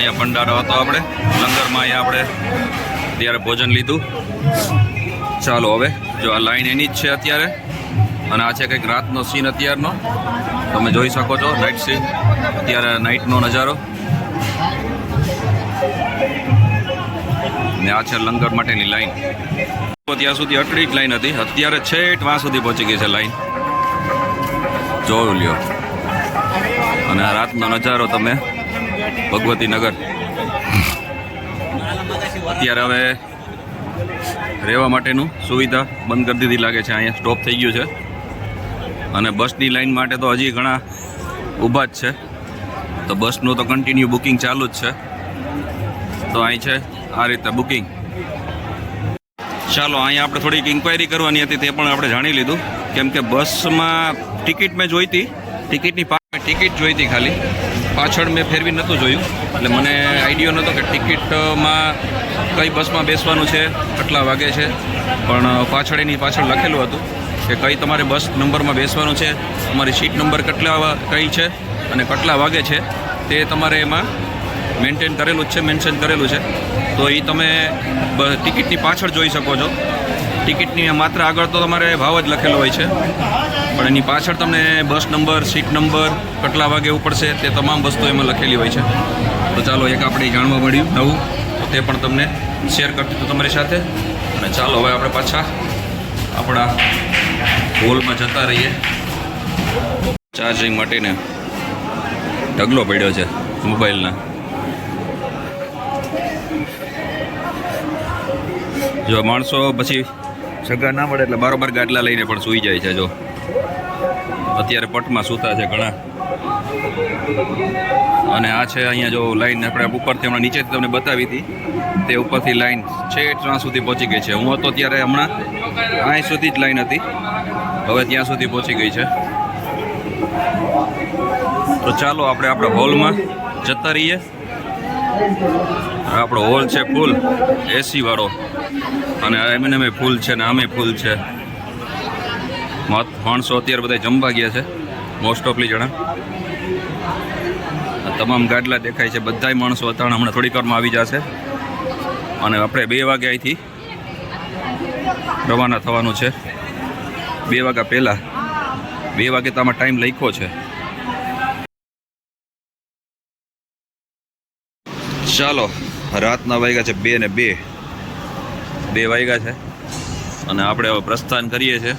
અહીંયા ભંડારો હતો આપણે લંગરમાં, અહીંયા આપણે ત્યારે ભોજન લીધું. ચાલો હવે જો આ લાઈન એની જ છે અત્યારે, અને આ છે કંઈક રાતનો સીન અત્યારનો, તમે જોઈ શકો છો નાઇટ સીન, અત્યારે નાઇટનો નજારો. ને આ છે લંગર માટેની લાઈન. ત્યાં સુધી આટલી જ લાઈન હતી, અત્યારે છેક વાં સુધી પહોંચી ગઈ છે લાઈન. જોયું લ્યો. અને આ રાતનો નજારો તમે ભગવતી નગર. અત્યારે હવે રહેવા માટેનું સુવિધા બંધ કરી દીધી લાગે છે, અહીંયા સ્ટોપ થઈ ગયું છે. અને બસની લાઈન માટે તો હજી ઘણા ઊભા જ છે, તો બસનું તો કન્ટિન્યુ બુકિંગ ચાલુ જ છે. તો અહીં છે આ રીતે બુકિંગ. ચાલો અહીંયા આપણે થોડીક ઇન્ક્વાયરી કરવાની હતી, તે પણ આપણે જાણી લીધું. કેમ કે બસમાં ટિકિટ મેં જોઈ હતી, ટિકિટ જોઈ હતી ખાલી, પાછળ મેં ફેરવી નહોતું જોયું, એટલે મને આઈડિયો નહોતો કે ટિકિટમાં કઈ બસમાં બેસવાનું છે, કેટલા વાગે છે. પણ પાછળ લખેલું હતું કે કઈ તમારે બસ નંબરમાં બેસવાનું છે, તમારી સીટ નંબર કઈ છે અને કેટલા વાગે છે, તે તમારે એમાં મેન્શન કરેલું છે. તો એ તમે ટિકિટની પાછળ જોઈ શકો છો. ટિકિટની માત્ર આગળ તો તમારે ભાવ જ લખેલો હોય છે, પણ એની પાછળ તમને બસ નંબર, સીટ નંબર, કેટલા વાગે ઉપડશે, તે તમામ વસ્તુ એમાં લખેલી હોય છે. તો ચાલો એક આપણે જાણવા મળ્યું નવું, તો તે પણ તમને શેર કરતી હતું તમારી સાથે. અને ચાલો હવે આપણે પાછા આપણા હોલમાં જતા રહીએ. ચાર્જિંગ માટેને ઢગલો પડ્યો છે મોબાઈલના. જો માણસો પછી સગા ના મળે એટલે બારોબાર ગાડલા લઈને પણ સૂઈ જાય છે. જો અત્યારે પટમાં સૂતા છે ઘણા. અને આ છે અહીંયા જો લાઈન આપણે ઉપરથી હમણાં નીચેથી તમને બતાવી હતી, તે ઉપરથી લાઈન છેક ત્યાં સુધી પહોંચી ગઈ છે. હું હતો ત્યારે હમણાં અહીં સુધી જ લાઈન હતી, હવે ત્યાં સુધી પહોંચી ગઈ છે. તો ચાલો આપણે આપણા હોલમાં જતા રહીએ. આપણો હોલ છે ફૂલ એસી વાળો, અને એમને ફૂલ છે ને આમે ફૂલ છે. માણસો અત્યારે બધા જમવા ગયા છે મોસ્ટ ઓફલી જણા. તમામ ગાડલા દેખાય છે, બધાય માણસો હતા હમણાં થોડીક વારમાં આવી જશે. અને આપણે 2 વાગે અહીંથી રવાના થવાનું છે. 2 વાગ્યા પહેલાં, 2 વાગે તો આમાં ટાઈમ લખ્યો છે. ચાલો રાતના વાગ્યા છે 2 ને 2 વાગ્યા છે, અને આપણે હવે પ્રસ્થાન કરીએ છીએ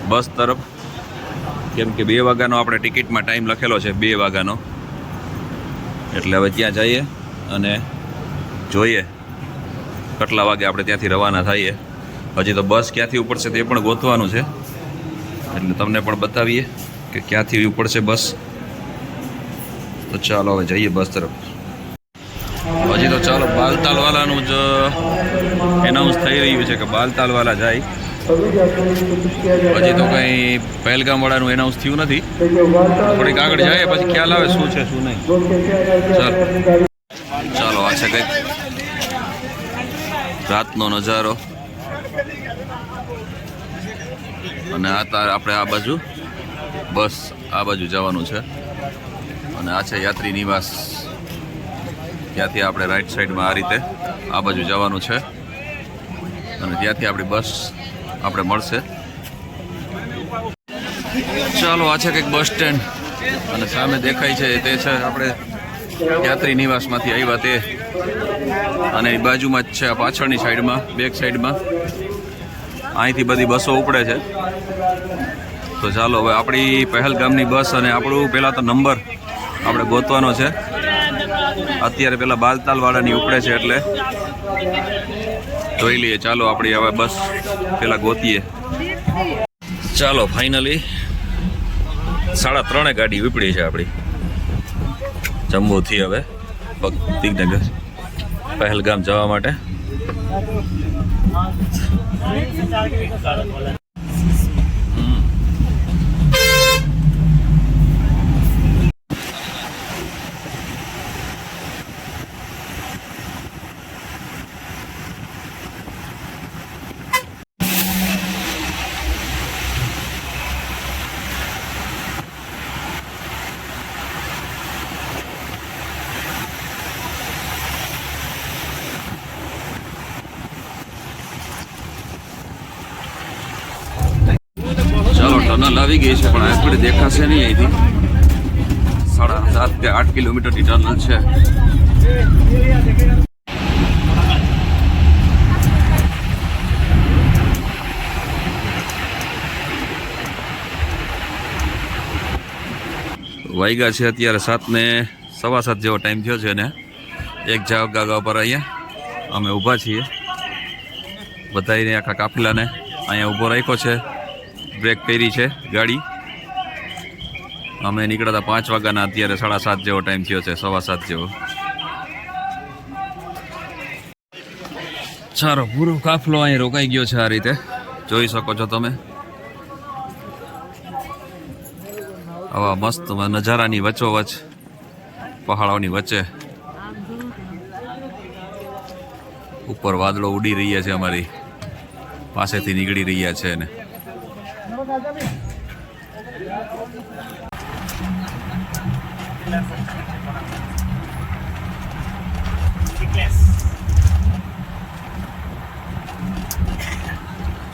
બસ તરફ. કેમ કે 2 વાગ્યાનો આપણે ટિકિટમાં ટાઈમ લખેલો છે, 2 વાગ્યાનો. એટલે હવે ત્યાં જઈએ અને જોઈએ કેટલા વાગે આપણે ત્યાંથી રવાના થઈએ. હજી તો બસ ક્યાંથી ઉપડશે તે પણ ગોતવાનું છે, એટલે તમને પણ બતાવીએ કે ક્યાંથી ઉપડશે બસ. તો ચાલો હવે જઈએ બસ તરફ. હજી તો ચાલો બાલતાલવાલાનું જ એનાઉન્સ થઈ રહ્યું છે કે બાલતાલવાલા જાય. હજી તો કંઈ પહેલગામવાળાનું એનાઉન્સ થયું નથી. થોડીક આગળ જાય પછી ખ્યાલ આવે શું છે શું નહીં. ચાલો આ છે કંઈક રાતનો નજારો. અને આપણે આ બાજુ બસ આ બાજુ જવાનું છે, અને આ છે યાત્રી નિવાસ. ત્યાંથી આપણે રાઈટ સાઈડમાં આ રીતે આ બાજુ જવાનું છે, અને ત્યાંથી આપણી બસ આપણે મળશે. ચાલો આ છે કંઈક બસ સ્ટેન્ડ, અને સામે દેખાય છે તે છે આપણે યાત્રી નિવાસમાંથી આવ્યા તે. અને એ બાજુમાં જ છે આ પાછળની સાઈડમાં, બેક સાઈડમાં અહીંથી બધી બસો ઉપડે છે. તો ચાલો હવે આપણી પહેલગામની બસ અને આપણું પહેલાં તો નંબર આપણે ગોતવાનો છે. અત્યારે પેલા બાલતાલવાળાની ઉપડે છે એટલે જોઈ લઈએ. ચાલો આપણી હવે બસ પેલા ગોતીએ. ચાલો ફાઇનલી 3:30 ગાડી ઉપડી છે આપણી જમ્મુથી હવે ભક્તિનગર પહેલગામ જવા માટે. આવી ગઈ છે, પણ આગળ દેખાશે નહીં. અહીંથી 7.5 કે 8 કિલોમીટરની ટનલ છે. વાગ્યા છે અત્યારે 7 ને 7:15 જેવો ટાઈમ થયો છે. ને એક જગા પર અહીંયા અમે ઊભા છીએ. બધાને આખા કાફલાને અહીંયા ઊભો રાખ્યો છે. બ્રેક કરી છે ગાડી. અમે નીકળ્યા હતા 5 વાગ્યાના, અત્યારે 7:30 જેવો ટાઈમ થયો છે, 7:15 જેવો. ચાલો, પૂરો કાફલો અહીં રોકાઈ ગયો છે. આ રીતે જોઈ શકો છો તમે. આવા મસ્ત નજારાની વચ્ચોવચ્ચ, પહાડોની વચ્ચે ઉપર વાદળો ઉડી રહ્યા છે, અમારી પાસેથી નીકળી રહ્યા છે. ને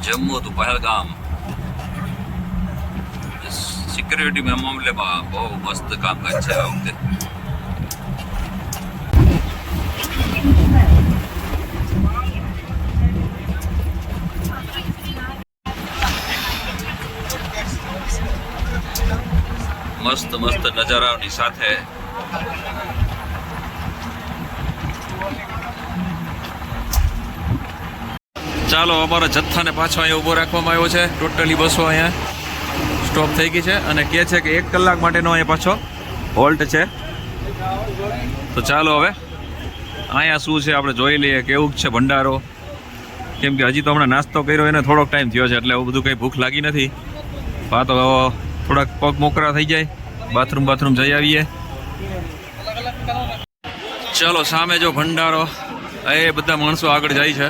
જમ્મુ તો પહેલગામ સિક્યુરિટી મામલેમાં બહુ મસ્ત કામકાજ છે આ વખતે. મસ્ત મસ્ત નજારાઓની સાથે ચાલો, અમારા જથ્થાને પાછો અહીંયા ઊભો રાખવામાં આવ્યો છે. ટોટલી બસો અહીંયા સ્ટોપ થઈ ગઈ છે અને કહે છે કે 1 કલાક માટેનો અહીંયા પાછો હોલ્ટ છે. તો ચાલો હવે અહીંયા શું છે આપણે જોઈ લઈએ, કેવું છે ભંડારો. કેમ કે હજી તો હમણાં નાસ્તો કર્યો, એને થોડોક ટાઈમ થયો છે, એટલે એવું બધું કંઈ ભૂખ લાગી નથી. હા, તો થોડાક પગ મોકરા થઈ જાય, બાથરૂમ જઈ આવીએ. ચાલો, સામે જો ભંડારો, એ બધા માણસો આગળ જાય છે.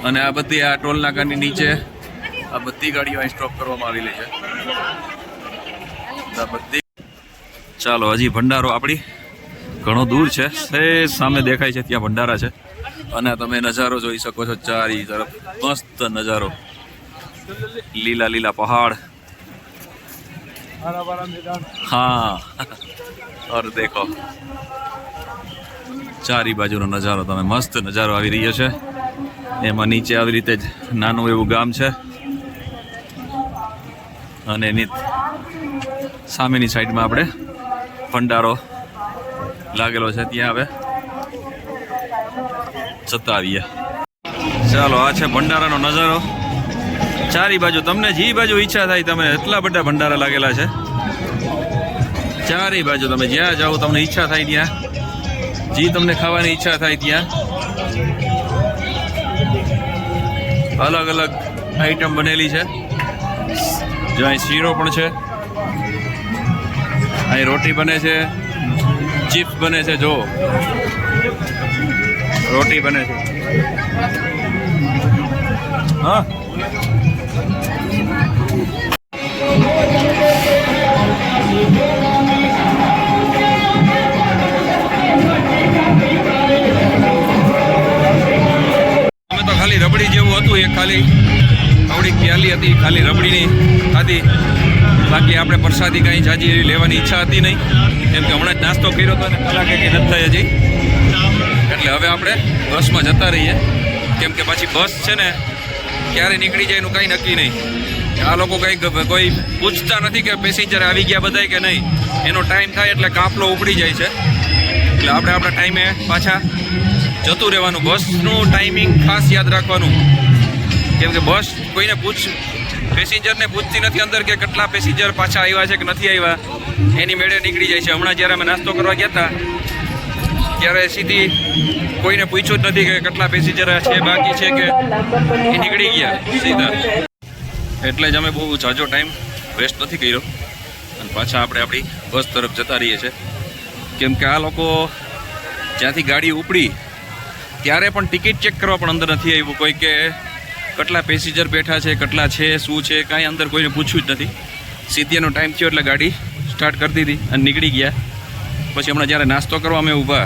અને આ બધી આ ટોલ નાકાની નીચે આ બધી ગાડીઓ અહીં સ્ટોપ કરવામાં આવેલી છે. બધી ચાલો, હજી ભંડારો આપણી ઘણો દૂર છે. સામે દેખાય છે ત્યાં ભંડારા છે. અને તમે નજારો જોઈ શકો છો, ચારી તરફ મસ્ત નજારો, લીલા લીલા પહાડ. હા, ઓર દેખો ચારી બાજુનો નજારો, તમે મસ્ત નજારો આવી રહ્યો છે. એમાં નીચે આવી રીતે જ નાનું એવું ગામ છે. અને એની સામેની સાઈડમાં આપણે ભંડારો લાગેલો છે, ત્યાં હવે જતા આવીએ. ચાલો, આ છે ભંડારાનો નજારો. ચારી બાજુ તમને જે બાજુ ઈચ્છા થાય, તમે એટલા બધા ભંડારા લાગેલા છે ચારે બાજુ. તમે જ્યાં જાઓ, તમને ઈચ્છા થાય ત્યાં, જે તમને ખાવાની ઈચ્છા થાય ત્યાં અલગ અલગ આઈટમ બનેલી છે. જો અહીં શીરો પણ છે, અહીં રોટી બને છે, ચિપ્સ બને છે. જો રોટી બને છે. હા, ખાલી રબડી જેવું હતું, એ ખાલી આવડી પ્યાલી હતી, ખાલી રબડીની હતી. બાકી આપણે પ્રસાદી કાંઈ જાજી એવી લેવાની ઈચ્છા હતી નહીં, કેમ કે હમણાં જ નાસ્તો કર્યો હતો અને કલાકે કંઈ નથી થઈ હજી. એટલે હવે આપણે બસમાં જતા રહીએ, કેમ કે પાછી બસ છે ને ક્યારે નીકળી જાય એનું કાંઈ નક્કી નહીં. આ લોકો કંઈ કોઈ પૂછતા નથી કે પેસેન્જર આવી ગયા બધાય કે નહીં. એનો ટાઈમ થાય એટલે કાફલો ઉપડી જાય છે. એટલે આપણે આપણા ટાઈમે પાછા જતું રહેવાનું. બસનું ટાઈમિંગ ખાસ યાદ રાખવાનું, કેમ કે બસ કોઈને પેસેન્જરને પૂછતી નથી અંદર કે કેટલા પેસેન્જર પાછા આવ્યા છે કે નથી આવ્યા. એની મેળે નીકળી જાય છે. હમણાં જ્યારે અમે નાસ્તો કરવા ગયા હતા ત્યારે સીધી કોઈને પૂછ્યું જ નથી કે કેટલા પેસેન્જર છે, બાકી છે કે એ નીકળી ગયા સીધા. એટલે જ અમે બહુ ઝાઝો ટાઈમ વેસ્ટ નથી કર્યો અને પાછા આપણે આપણી બસ તરફ જતા રહીએ છીએ. કેમ કે આ લોકો જ્યાંથી ગાડી ઉપડી ત્યારે પણ ટિકિટ ચેક કરવા પણ અંદર નથી આવ્યું કોઈ, કે કેટલા પેસેન્જર બેઠા છે, કેટલા છે, શું છે, કાંઈ અંદર કોઈને પૂછ્યું જ નથી. સીધી એનો ટાઈમ થયો એટલે ગાડી સ્ટાર્ટ કરી દીધી અને નીકળી ગયા. પછી હમણાં જ્યારે નાસ્તો કરવા અમે ઊભા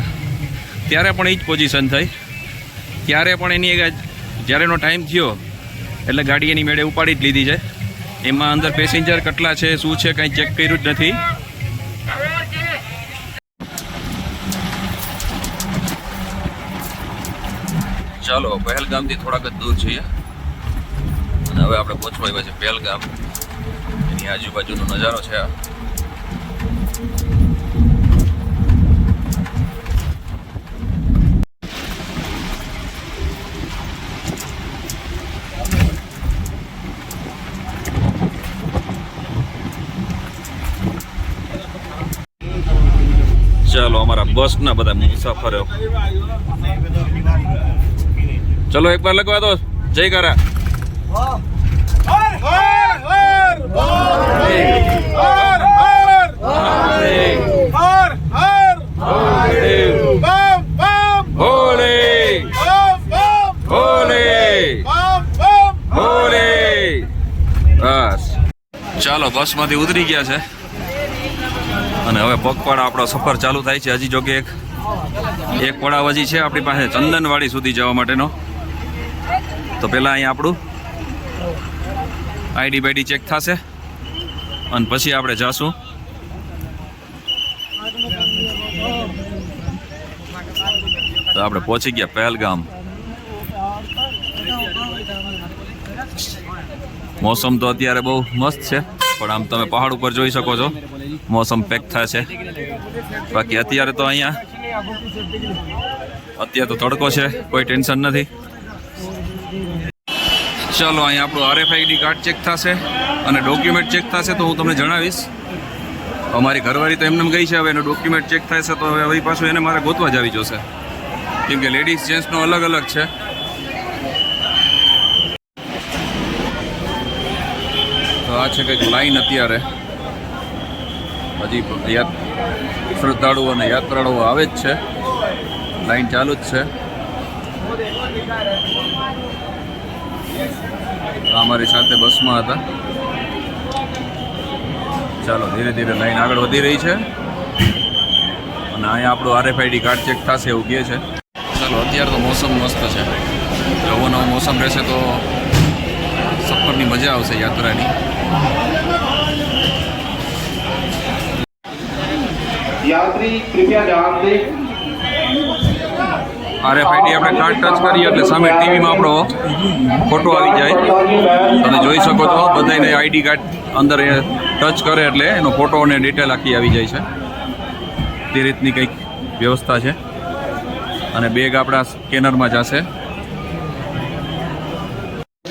ત્યારે પણ એ જ પોઝિશન થઈ. ત્યારે પણ એની જ્યારે એનો ટાઈમ થયો એટલે ગાડી એની મેળે ઉપાડી જ લીધી છે, એમાં અંદર પેસેન્જર કેટલા છે શું છે કંઈ ચેક કર્યું જ નથી. ચાલો પહેલગામથી થોડાક જ દૂર છીએ અને હવે આપણે પહોંચવા આવ્યા છે પહેલગામ. એની આજુબાજુનો નજારો છે આ. ચાલો અમારા બસના બધા મુસાફરો, ચલો એક બાર લગવા દો જયકારા. બસ ચાલો બસમાંથી ઉતરી ગયા છે અને હવે પગપાળા આપણો સફર ચાલુ થાય છે. હજી જોકે એક પડાવ હજી છે આપણી પાસે ચંદનવાડી સુધી જવા માટેનો. તો પહેલાં અહીંયા આપણું આઈડી બાઈડી ચેક થશે અને પછી આપણે જાશું. તો આપણે પહોંચી ગયા પહેલગામ. મોસમ તો અત્યારે બહુ મસ્ત છે, પણ આમ તમે પહાડ ઉપર જોઈ શકો છો મોસમ પેક થાય છે. બાકી અત્યારે તો અહીંયા અત્યારે તો તડકો છે, કોઈ ટેન્શન નથી. ચાલો અહીંયા આપણું RFID કાર્ડ ચેક થશે અને ડોક્યુમેન્ટ ચેક થશે તો હું તમને જણાવીશ. અમારી ઘરવાળી તો એમને ગઈ છે, હવે એનો ડોક્યુમેન્ટ ચેક થશે તો હવે પાછું એને મારે ગોતવા જ આવી જશે, કેમ કે લેડીઝ જેન્ટ્સનો અલગ અલગ છે. તો આ છે કંઈક લાઈન અત્યારે હજી શ્રદ્ધાળુઓ અને યાત્રાળુઓ આવે જ છે, લાઈન ચાલુ જ છે. અમારી સાથે બસમાં હતા. ચાલો ધીરે ધીરે લાઈન આગળ વધી રહી છે અને અહીંયા આપણું RFID કાર્ડ ચેક થશે એવું કહે છે. ચાલો અત્યારે તો મોસમ મસ્ત છે, નવો નવો મોસમ રહેશે તો સફરની મજા આવશે યાત્રાની. यात्री कृपया ध्यान दें. RFID આપણે કાર્ડ ટચ કરીએ એટલે સામે ટીવીમાં આપણો ફોટો આવી જાય. તમે જોઈ શકો છો બધાને ID કાર્ડ અંદર ટચ કરે એટલે એનો ફોટો અને ડિટેલ આખી આવી જાય છે. તે રીતની કંઈક વ્યવસ્થા છે અને બેગ આપણા સ્કેનરમાં જશે.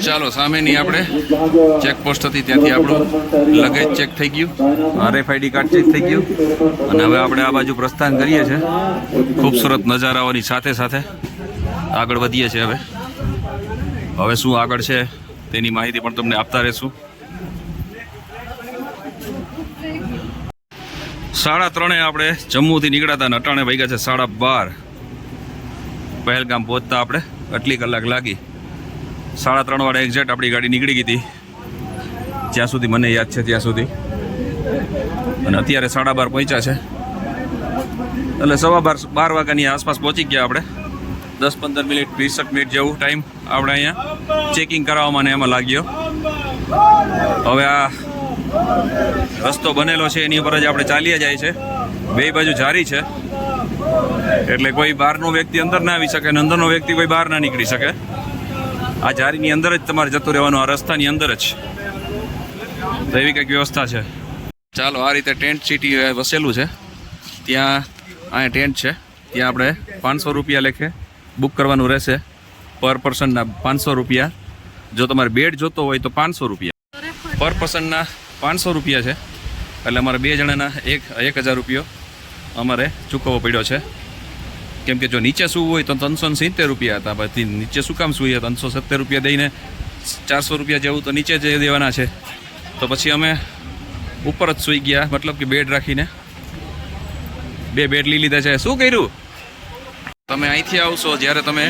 ચાલો સામેની આપણે ચેકપોસ્ટ હતી ત્યાંથી આપણું લગેજ ચેક થઈ ગયું, RFID કાર્ડ ચેક થઈ ગયું અને હવે આપણે આ બાજુ પ્રસ્થાન કરીએ છીએ. ખૂબસૂરત નજારાઓની સાથે સાથે આગળ વધીએ છીએ. હવે શું આગળ છે તેની માહિતી પણ તમને આપતા રહેશું. 3:30 આપણે જમ્મુથી નીકળ્યા હતા અને અટાણે વાગ્યા છે 12:30. પહેલગામ પહોંચતા આપણે આટલી કલાક લાગી. 3:30 વાળા એક્ઝેક્ટ આપણી ગાડી નીકળી ગઈ હતી, જ્યાં સુધી મને યાદ છે ત્યાં સુધી. અને અત્યારે 12:30 પહોંચ્યા છે એટલે 12:15 વાગ્યાની આસપાસ પહોંચી ગયા આપણે. 10-15 મિનિટ 20 મિનિટ જેવું ટાઈમ આપણે અહીંયા ચેકિંગ કરાવવામાં એમાં લાગ્યો. હવે આ રસ્તો બનેલો છે એની ઉપર જ આપણે ચાલ્યા જાય છે. બે બાજુ જારી છે એટલે કોઈ બહારનો વ્યક્તિ અંદર ના આવી શકે અને અંદરનો વ્યક્તિ કોઈ બહાર ના નીકળી શકે. આ જારીની અંદર જ તમારે જતું રહેવાનું, આ રસ્તાની અંદર જ. તો એવી કંઈક વ્યવસ્થા છે. ચાલો આ રીતે ટેન્ટ સિટી વસેલું છે, ત્યાં અહીંયા ટેન્ટ છે, ત્યાં આપણે 500 રૂપિયા લેખે બુક કરવાનું રહેશે. પર પર્સનના 500 રૂપિયા. જો તમારે બેડ જોતો હોય તો 500 રૂપિયા. પર પર્સનના 500 રૂપિયા છે એટલે અમારે 2 જણાના 1000 રૂપિયો અમારે ચૂકવવો પડ્યો છે. કેમ કે જો નીચે સૂવું હોય તો 370 રૂપિયા હતા, પછી નીચે શું કામ સૂઈએ? 370 રૂપિયા દઈને 400 રૂપિયા જેવું તો નીચે જ દેવાના છે. તો પછી અમે ઉપર જ સૂઈ ગયા, મતલબ કે બેડ રાખીને 2 બેડ લઈ લીધા છે. શું કર્યું? તમે અહીંથી આવશો, જ્યારે તમે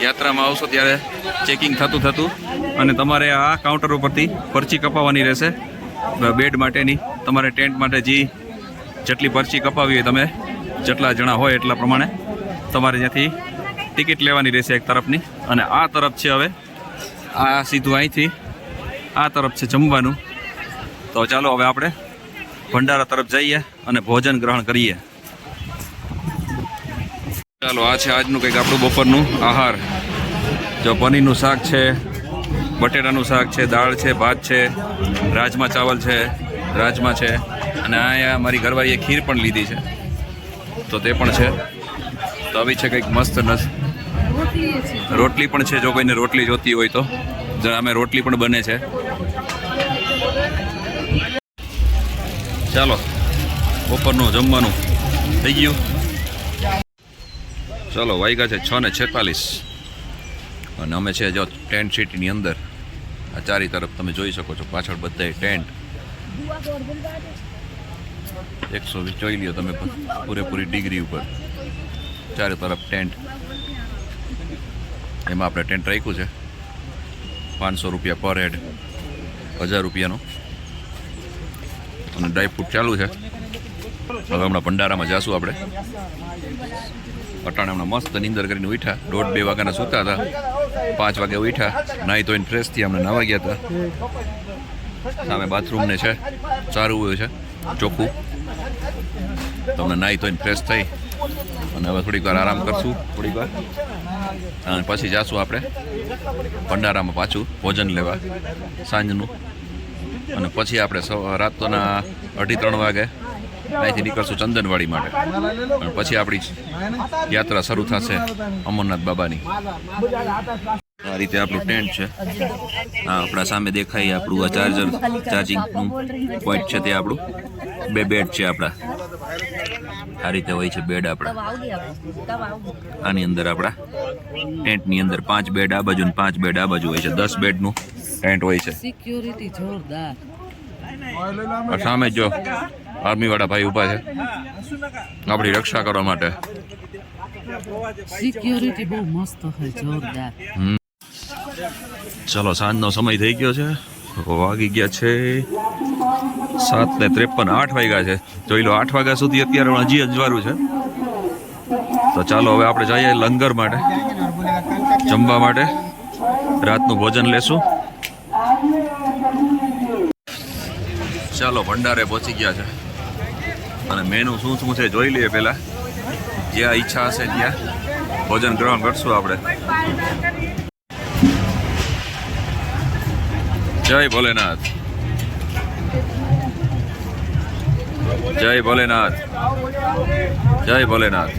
યાત્રામાં આવશો ત્યારે ચેકિંગ થતું અને તમારે આ કાઉન્ટર ઉપરથી પરચી કપાવવાની રહેશે બેડ માટેની. તમારે ટેન્ટ માટે જેટલી પરચી કપાવી હોય, તમે જેટલા જણા હોય એટલા પ્રમાણે તમારે ત્યાંથી ટિકિટ લેવાની રહેશે એક તરફની. અને આ તરફ છે હવે આ સીધું અહીંથી આ તરફ છે જમવાનું. તો ચાલો હવે આપણે ભંડારા તરફ જઈએ અને ભોજન ગ્રહણ કરીએ. ચાલો આ છે આજનું કંઈક આપણું બપોરનું આહાર. જો પનીરનું શાક છે, બટેટાનું શાક છે, દાળ છે, ભાત છે, રાજમા ચાવલ છે, રાજમા છે અને અહીંયા મારી ઘરવાળીએ ખીર પણ લીધી છે તો તે પણ છે. તો આવી છે કંઈક મસ્ત રોટલી પણ છે, જો કોઈને રોટલી જોતી હોય તો અમે રોટલી પણ બને છે. ચાલો બપોરનું જમવાનું થઈ ગયું. ચાલો વાગ્યા છે 6:46 અને અમે છે જો ટેન્ટ સિટીની અંદર. આ ચારી તરફ તમે જોઈ શકો છો, પાછળ બધાય ટેન્ટ. 120 જોઈ લ્યો તમે પૂરેપૂરી ડિગ્રી ઉપર, ચારે તરફ ટેન્ટ. એમાં આપણે ટેન્ટ રાખ્યું છે 500 રૂપિયા પર હેડ, 1000 રૂપિયાનું. અને ડ્રાયફ્રૂટ ચાલુ છે. હવે હમણાં ભંડારામાં જાશું આપણે. અટાણે હમણાં મસ્ત નીંદર કરીને ઉઠ્યા, 1:30-2 વાગ્યાના સૂતા હતા, 5 વાગે ઉઠ્યા, નાહી ધોઈને ફ્રેશ થી અમને નાવા ગયા હતા. સામે બાથરૂમ ને છે, સારું હોય છે, ચોખ્ખું. તો અમને નાહી ધોઈને ફ્રેશ થઈ અને હવે થોડીક વાર આરામ કરશું, થોડીક વાર અને પછી જાશું આપણે ભંડારામાં પાછું ભોજન લેવા સાંજનું. અને પછી આપણે રાતના 2:30-3 વાગે અહીંથી નીકળશું ચંદનવાડી માટે. અને પછી આપણી યાત્રા શરૂ થશે અમરનાથ બાબાની. આ રીતે આપણું ટેન્ટ છે. હા, આપણા સામે દેખાય આપણું આ ચાર્જિંગનું પોઈન્ટ છે. તે આપણું 2 બેડ છે આપણા. આ રીતે હોય છે બેડ આપણા. આની અંદર આપણા ટેન્ટની અંદર 5 બેડ આ બાજુ ને 5 બેડ આ બાજુ હોય છે. 10 બેડનું ટેન્ટ હોય છે. સિક્યોરિટી જોરદાર. સામે જો આર્મી વાળા ભાઈ ઊભા છે આપણી રક્ષા કરવા માટે. સિક્યોરિટી બહુ મસ્ત હોય, જોરદાર. ચલો સાંજનો સમય થઈ ગયો છે, વાગી ગયા છે 7:53, 8 વાગ્યા છે. જોઈ લો 8 વાગ્યા સુધી અત્યારે હજી અજવાળું છે. તો ચાલો હવે આપણે જઈએ લંગર માટે, જમવા માટે. રાતનું ભોજન લેશું. ચાલો ભંડારે પહોંચી ગયા છે અને મેનુ શું શું છે જોઈ લઈએ. પહેલાં જ્યાં ઈચ્છા હશે ત્યાં ભોજન ગ્રહણ કરશું આપણે. જય ભોલેનાથ, જય ભોલેનાથ, જય ભોલેનાથ.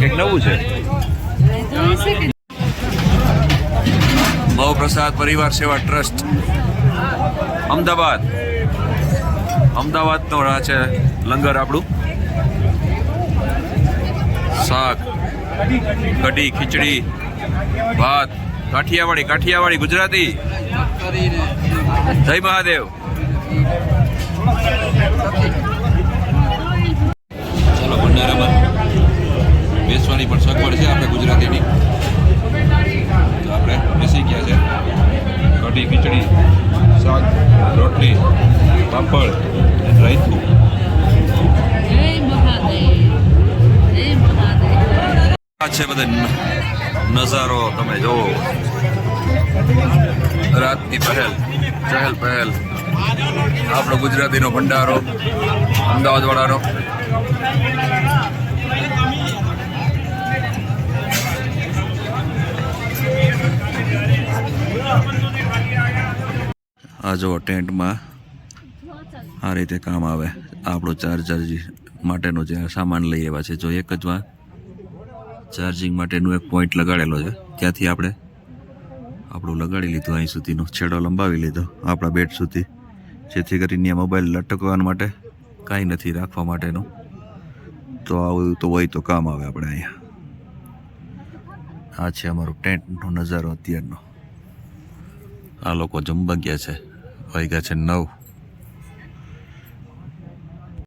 કંઈક નવું છે. મહાપ્રસાદ પરિવાર સેવા ટ્રસ્ટ અમદાવાદનો આ છે લંગર આપણું. શાક, કઢી, ખીચડી, ભાત, કાઠિયાવાડી ગુજરાતી. જય મહાદેવ. ચાલો ભંડારામાં બેસવાની પણ સગવડ છે આપણે ગુજરાતીની. તો આપણે બેસી ગયા છે. કઢી, ખીચડી, શાક, રોટલી, પાપડ, રાયતું. જય મહાદેવ, જય મહાદેવ. આ છે બધે નજારો તમે જોવો. રાતની ચહેલ પહેલ. આપણો ગુજરાતીનો ભંડારો અમદાવાદ વાળાનો. આ જો ટેન્ટમાં આ રીતે કામ આવે. આપણો ચાર્જર માટેનો જે સામાન લઈ આવ્યા છે, જો એક જ વાર ચાર્જિંગ માટેનું એક પોઈન્ટ લગાડેલો છે. ત્યાંથી આપણે આપણું લગાડી લીધું, અહીં સુધીનો છેડો લંબાવી લીધો આપણા બેડ સુધી, જેથી કરીને મોબાઈલ લટકવા માટે કાંઈ નથી રાખવા માટેનું. તો આવું તો હોય તો કામ આવે આપણે અહીંયા. આ છે અમારો ટેન્ટનો નજારો અત્યારનો. આ લોકો જમવા ગયા છે, વાગ્યા છે 9.